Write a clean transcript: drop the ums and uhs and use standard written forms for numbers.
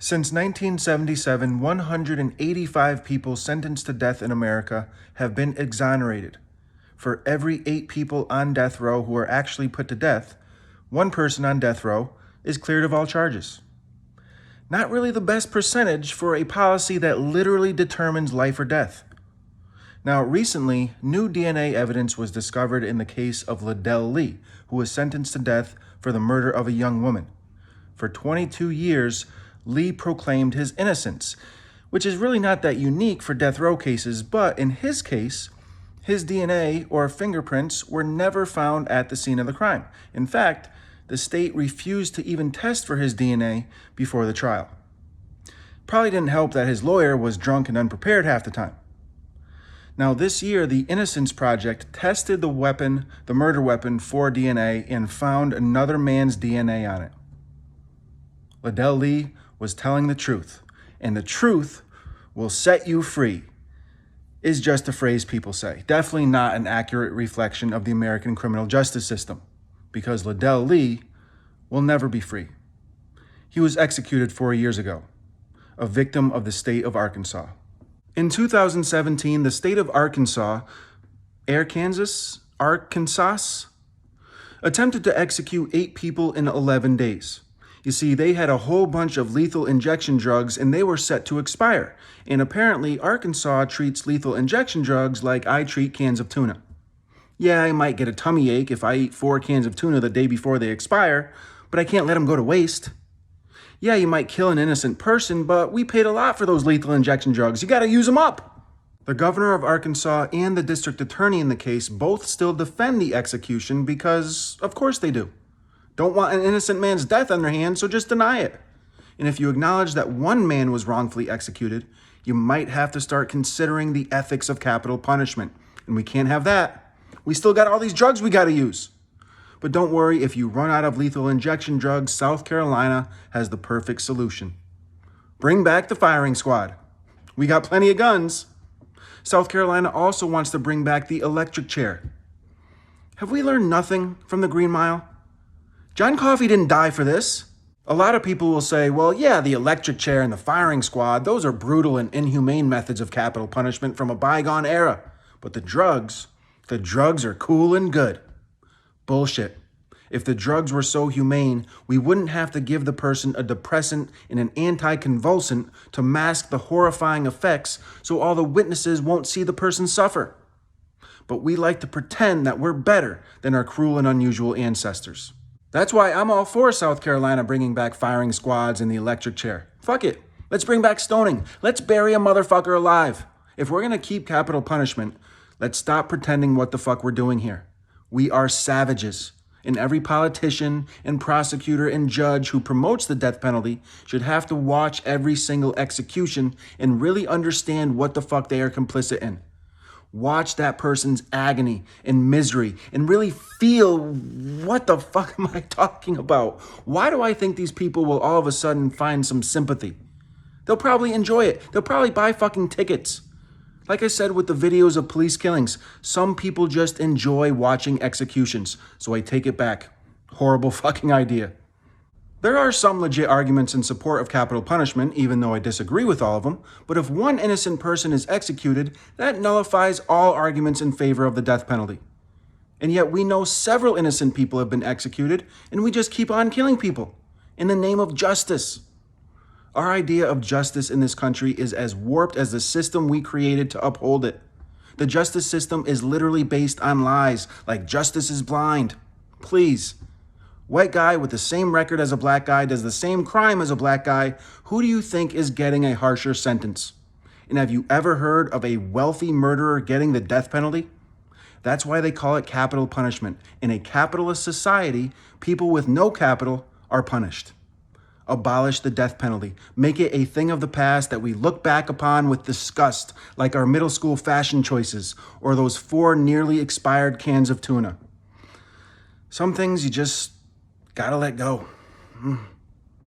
Since 1977, 185 people sentenced to death in America have been exonerated. For every 8 people on death row who are actually put to death, 1 person on death row is cleared of all charges. Not really the best percentage for a policy that literally determines life or death. Now, recently, new DNA evidence was discovered in the case of Ledell Lee, who was sentenced to death for the murder of a young woman. For 22 years, Lee proclaimed his innocence, which is really not that unique for death row cases, but in his case, his DNA or fingerprints were never found at the scene of the crime. In fact, the state refused to even test for his DNA before the trial. Probably didn't help that his lawyer was drunk and unprepared half the time. Now, this year, the Innocence Project tested the murder weapon for DNA and found another man's DNA on it. Ledell Lee was telling the truth, and the truth will set you free, is just a phrase people say. Definitely not an accurate reflection of the American criminal justice system, because Ledell Lee will never be free. He was executed 4 years ago, a victim of the state of Arkansas. In 2017, the state of Arkansas, attempted to execute 8 people in 11 days. You see, they had a whole bunch of lethal injection drugs and they were set to expire. And apparently, Arkansas treats lethal injection drugs like I treat cans of tuna. Yeah, I might get a tummy ache if I eat 4 cans of tuna the day before they expire, but I can't let them go to waste. Yeah, you might kill an innocent person, but we paid a lot for those lethal injection drugs. You gotta use them up. The governor of Arkansas and the district attorney in the case both still defend the execution because, of course they do. Don't want an innocent man's death on their hands, so just deny it. And if you acknowledge that 1 man was wrongfully executed, you might have to start considering the ethics of capital punishment. And we can't have that. We still got all these drugs we gotta use. But don't worry, if you run out of lethal injection drugs, South Carolina has the perfect solution. Bring back the firing squad. We got plenty of guns. South Carolina also wants to bring back the electric chair. Have we learned nothing from the Green Mile? John Coffey didn't die for this. A lot of people will say, well, yeah, the electric chair and the firing squad, those are brutal and inhumane methods of capital punishment from a bygone era. But the drugs are cool and good. Bullshit. If the drugs were so humane, we wouldn't have to give the person a depressant and an anticonvulsant to mask the horrifying effects so all the witnesses won't see the person suffer. But we like to pretend that we're better than our cruel and unusual ancestors. That's why I'm all for South Carolina bringing back firing squads and the electric chair. Fuck it. Let's bring back stoning. Let's bury a motherfucker alive. If we're gonna keep capital punishment, let's stop pretending what the fuck we're doing here. We are savages, and every politician and prosecutor and judge who promotes the death penalty should have to watch every single execution and really understand what the fuck they are complicit in. Watch that person's agony and misery and really feel, what the fuck am I talking about? Why do I think these people will all of a sudden find some sympathy? They'll probably enjoy it. They'll probably buy fucking tickets. Like I said with the videos of police killings, some people just enjoy watching executions. So I take it back. Horrible fucking idea. There are some legit arguments in support of capital punishment, even though I disagree with all of them. But if 1 innocent person is executed, that nullifies all arguments in favor of the death penalty. And yet we know several innocent people have been executed, and we just keep on killing people in the name of justice. Our idea of justice in this country is as warped as the system we created to uphold it. The justice system is literally based on lies, like justice is blind. Please. White guy with the same record as a black guy does the same crime as a black guy. Who do you think is getting a harsher sentence? And have you ever heard of a wealthy murderer getting the death penalty? That's why they call it capital punishment. In a capitalist society, people with no capital are punished. Abolish the death penalty. Make it a thing of the past that we look back upon with disgust, like our middle school fashion choices or those 4 nearly expired cans of tuna. Some things you just gotta let go.